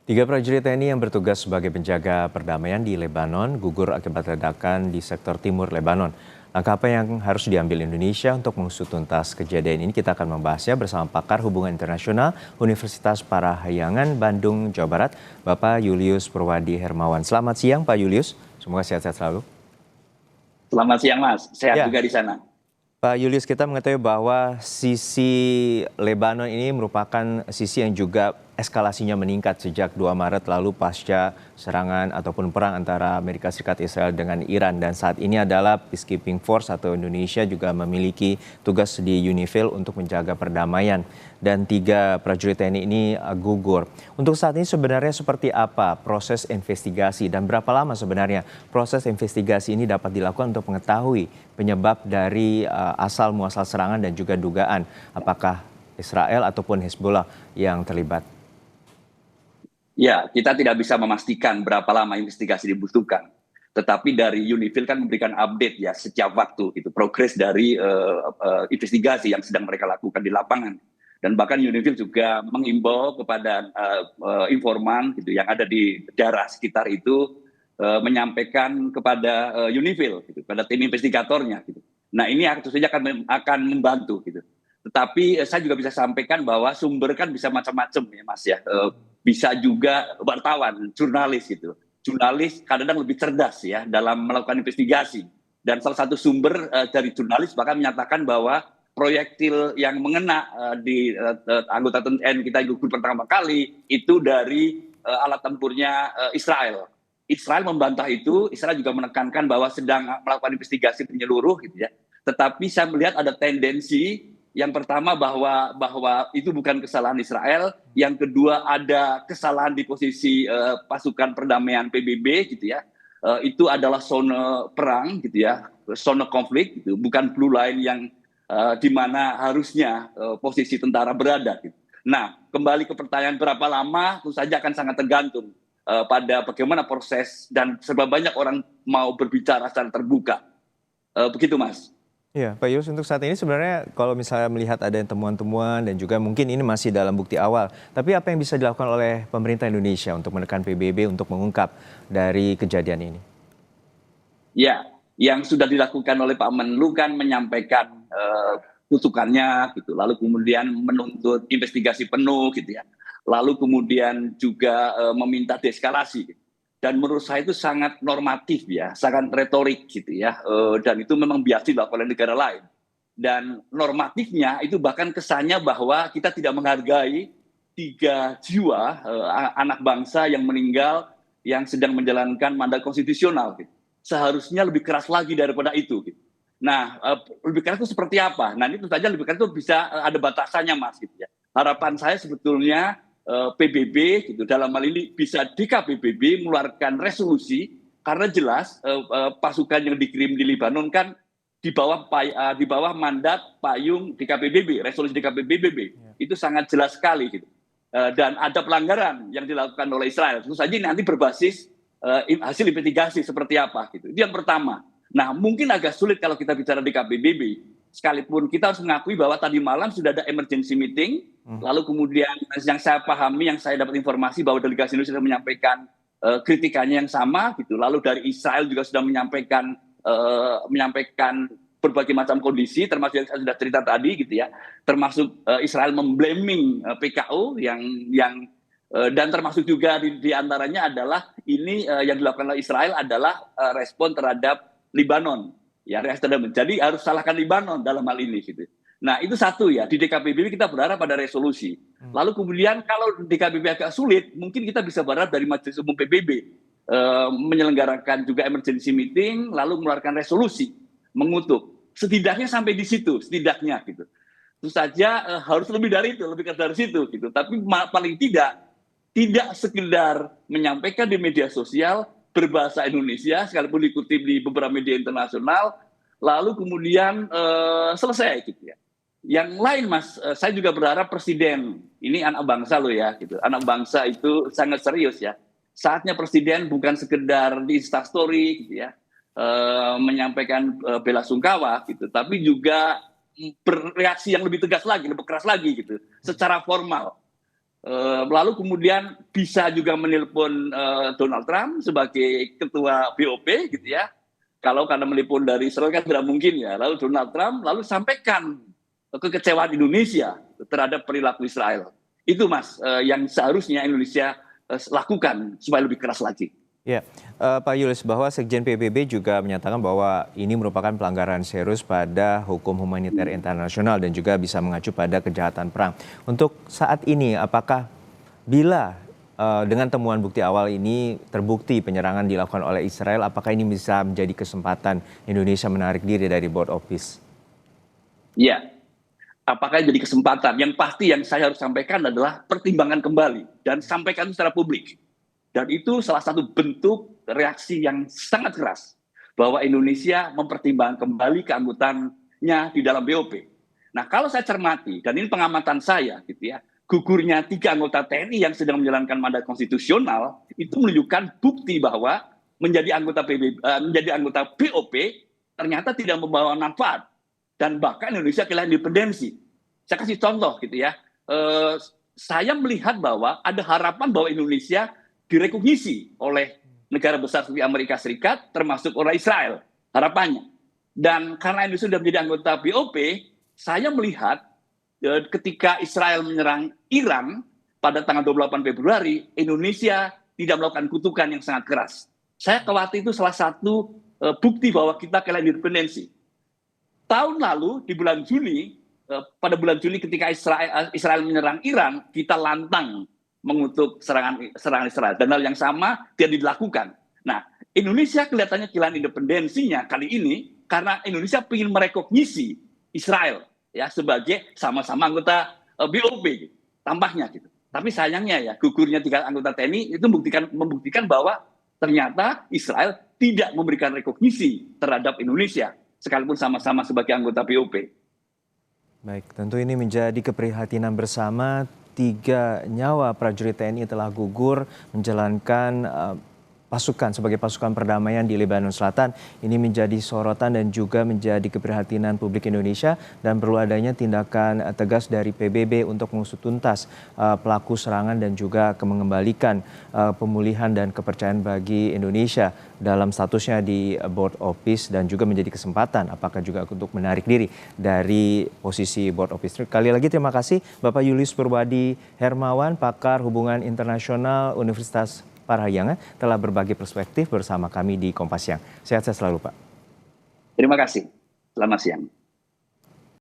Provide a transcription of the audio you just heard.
Tiga prajurit TNI yang bertugas sebagai penjaga perdamaian di Lebanon gugur akibat ledakan di sektor timur Lebanon. Langkah apa yang harus diambil Indonesia untuk mengusut tuntas kejadian ini? Kita akan membahasnya bersama pakar hubungan internasional Universitas Parahyangan Bandung, Jawa Barat, Bapak Julius Purwadi Hermawan. Selamat siang Pak Julius, semoga sehat-sehat selalu. Selamat siang Mas, sehat Ya, juga di sana. Pak Julius, kita mengetahui bahwa sisi Lebanon ini merupakan sisi yang juga eskalasinya meningkat sejak 2 Maret lalu pasca serangan ataupun perang antara Amerika Serikat Israel dengan Iran. Dan saat ini adalah Peacekeeping Force atau Indonesia juga memiliki tugas di UNIFIL untuk menjaga perdamaian. Dan 3 prajurit TNI ini gugur. Untuk saat ini sebenarnya seperti apa proses investigasi dan berapa lama sebenarnya proses investigasi ini dapat dilakukan untuk mengetahui penyebab dari asal muasal serangan dan juga dugaan apakah Israel ataupun Hezbollah yang terlibat. Ya, kita tidak bisa memastikan berapa lama investigasi dibutuhkan. Tetapi dari UNIFIL kan memberikan update ya setiap waktu itu progres dari investigasi yang sedang mereka lakukan di lapangan. Dan bahkan UNIFIL juga mengimbau kepada informan gitu yang ada di daerah sekitar itu menyampaikan kepada UNIFIL gitu, pada tim investigatornya gitu. Nah, ini tentu saja akan membantu gitu. Tetapi saya juga bisa sampaikan bahwa sumber kan bisa macam-macam ya Mas ya. Bisa juga wartawan, jurnalis gitu. Jurnalis kadang-kadang lebih cerdas ya dalam melakukan investigasi. Dan salah satu sumber dari jurnalis bahkan menyatakan bahwa proyektil yang mengena di anggota TNI kita gugur pertama kali itu dari alat tempurnya Israel. Israel membantah itu, Israel juga menekankan bahwa sedang melakukan investigasi menyeluruh gitu ya. Tetapi saya melihat ada tendensi yang pertama bahwa itu bukan kesalahan Israel, yang kedua ada kesalahan di posisi pasukan perdamaian PBB gitu ya. Itu adalah zona perang gitu ya, zona konflik gitu, bukan blue line yang di mana harusnya posisi tentara berada gitu. Nah, kembali ke pertanyaan berapa lama, tentu saja akan sangat tergantung pada bagaimana proses dan seberapa banyak orang mau berbicara secara terbuka. Begitu Mas. Ya, Pak Yus, untuk saat ini sebenarnya kalau misalnya melihat ada temuan-temuan dan juga mungkin ini masih dalam bukti awal, tapi apa yang bisa dilakukan oleh pemerintah Indonesia untuk menekan PBB untuk mengungkap dari kejadian ini? Ya, yang sudah dilakukan oleh Pak Menlu kan menyampaikan kutukannya gitu, lalu kemudian menuntut investigasi penuh gitu ya, lalu kemudian juga meminta deeskalasi. Dan menurut saya itu sangat normatif ya, sangat retorik gitu ya, dan itu memang biasa dilakukan oleh negara lain. Dan normatifnya itu bahkan kesannya bahwa kita tidak menghargai 3 jiwa anak bangsa yang meninggal yang sedang menjalankan mandat konstitusional gitu. Seharusnya lebih keras lagi daripada itu gitu. Nah, lebih keras itu seperti apa? Nah, ini tentu saja lebih keras itu bisa ada batasannya Mas gitu ya. Harapan saya sebetulnya PBB gitu dalam hal ini bisa DKPBB mengeluarkan resolusi karena jelas pasukan yang dikirim di Lebanon kan di bawah mandat payung DKPBB, resolusi DKPBB itu sangat jelas sekali gitu. Dan ada pelanggaran yang dilakukan oleh Israel. Tentu saja nanti berbasis hasil investigasi seperti apa gitu. Itu yang pertama. Nah, mungkin agak sulit kalau kita bicara DKPBB. Sekalipun kita harus mengakui bahwa tadi malam sudah ada emergency meeting, lalu kemudian yang saya pahami, yang saya dapat informasi bahwa delegasi Indonesia sudah menyampaikan kritikannya yang sama gitu. Lalu dari Israel juga sudah menyampaikan berbagai macam kondisi, termasuk yang saya sudah cerita tadi gitu ya, termasuk Israel memblaming PKO yang dan termasuk juga di antaranya adalah ini yang dilakukan oleh Israel adalah respon terhadap Libanon. Ya, jadi harus salahkan Libanon dalam hal ini gitu. Nah, itu satu ya, di DKPBB kita berharap pada resolusi. Lalu kemudian kalau DKPBB agak sulit, mungkin kita bisa berharap dari Majelis Umum PBB menyelenggarakan juga emergency meeting, lalu mengeluarkan resolusi, mengutuk. Setidaknya sampai di situ, setidaknya gitu. Tentu saja harus lebih dari itu, lebih dari situ gitu. Tapi paling tidak sekedar menyampaikan di media sosial berbahasa Indonesia, sekalipun dikutip di beberapa media internasional, lalu kemudian selesai gitu ya. Yang lain Mas, saya juga berharap presiden, ini anak bangsa loh ya, gitu. Anak bangsa itu sangat serius ya. Saatnya presiden bukan sekedar di Instastory gitu ya, menyampaikan bela sungkawa gitu, tapi juga bereaksi yang lebih tegas lagi, lebih keras lagi gitu, secara formal. Lalu kemudian bisa juga menelpon Donald Trump sebagai ketua BOP gitu ya. Kalau karena menelpon dari Israel kan tidak mungkin ya. Lalu Donald Trump lalu sampaikan kekecewaan Indonesia terhadap perilaku Israel. Itu Mas yang seharusnya Indonesia lakukan supaya lebih keras lagi. Ya, Pak Julius, bahwa Sekjen PBB juga menyatakan bahwa ini merupakan pelanggaran serius pada hukum humaniter internasional dan juga bisa mengacu pada kejahatan perang. Untuk saat ini, apakah bila dengan temuan bukti awal ini terbukti penyerangan dilakukan oleh Israel, apakah ini bisa menjadi kesempatan Indonesia menarik diri dari Board of Peace? Ya, apakah jadi kesempatan? Yang pasti yang saya harus sampaikan adalah pertimbangan kembali dan sampaikan secara publik. Dan itu salah satu bentuk reaksi yang sangat keras bahwa Indonesia mempertimbangkan kembali keanggotaannya di dalam BOP. Nah, kalau saya cermati, dan ini pengamatan saya gitu ya, gugurnya 3 anggota TNI yang sedang menjalankan mandat konstitusional itu menunjukkan bukti bahwa menjadi anggota BOP ternyata tidak membawa manfaat dan bahkan Indonesia kehilangan independensi. Saya kasih contoh gitu ya. Saya melihat bahwa ada harapan bahwa Indonesia direkognisi oleh negara besar seperti Amerika Serikat, termasuk oleh Israel, harapannya. Dan karena Indonesia sudah menjadi anggota BOP, saya melihat ketika Israel menyerang Iran pada tanggal 28 Februari, Indonesia tidak melakukan kutukan yang sangat keras. Saya khawatir itu salah satu bukti bahwa kita kehilangan independensi. Tahun lalu, di bulan Juni, pada bulan Juni ketika Israel menyerang Iran, kita lantang mengutuk serangan Israel. Dan hal yang sama tidak dilakukan. Nah, Indonesia kelihatannya kehilangan independensinya kali ini karena Indonesia ingin merekognisi Israel ya sebagai sama-sama anggota BOP gitu, tampaknya gitu. Tapi sayangnya ya gugurnya 3 anggota TNI itu membuktikan bahwa ternyata Israel tidak memberikan rekognisi terhadap Indonesia sekalipun sama-sama sebagai anggota BOP. Baik, tentu ini menjadi keprihatinan bersama. 3 nyawa prajurit TNI telah gugur menjalankan sebagai pasukan perdamaian di Lebanon Selatan. Ini menjadi sorotan dan juga menjadi keprihatinan publik Indonesia dan perlu adanya tindakan tegas dari PBB untuk mengusut tuntas pelaku serangan dan juga mengembalikan pemulihan dan kepercayaan bagi Indonesia dalam statusnya di Board of Peace dan juga menjadi kesempatan apakah juga untuk menarik diri dari posisi Board of Peace. Sekali lagi terima kasih Bapak Julius Purbadi Hermawan, pakar hubungan internasional Universitas Parahyangan telah berbagi perspektif bersama kami di Kompas Siang. Sehat-sehat selalu Pak. Terima kasih. Selamat siang.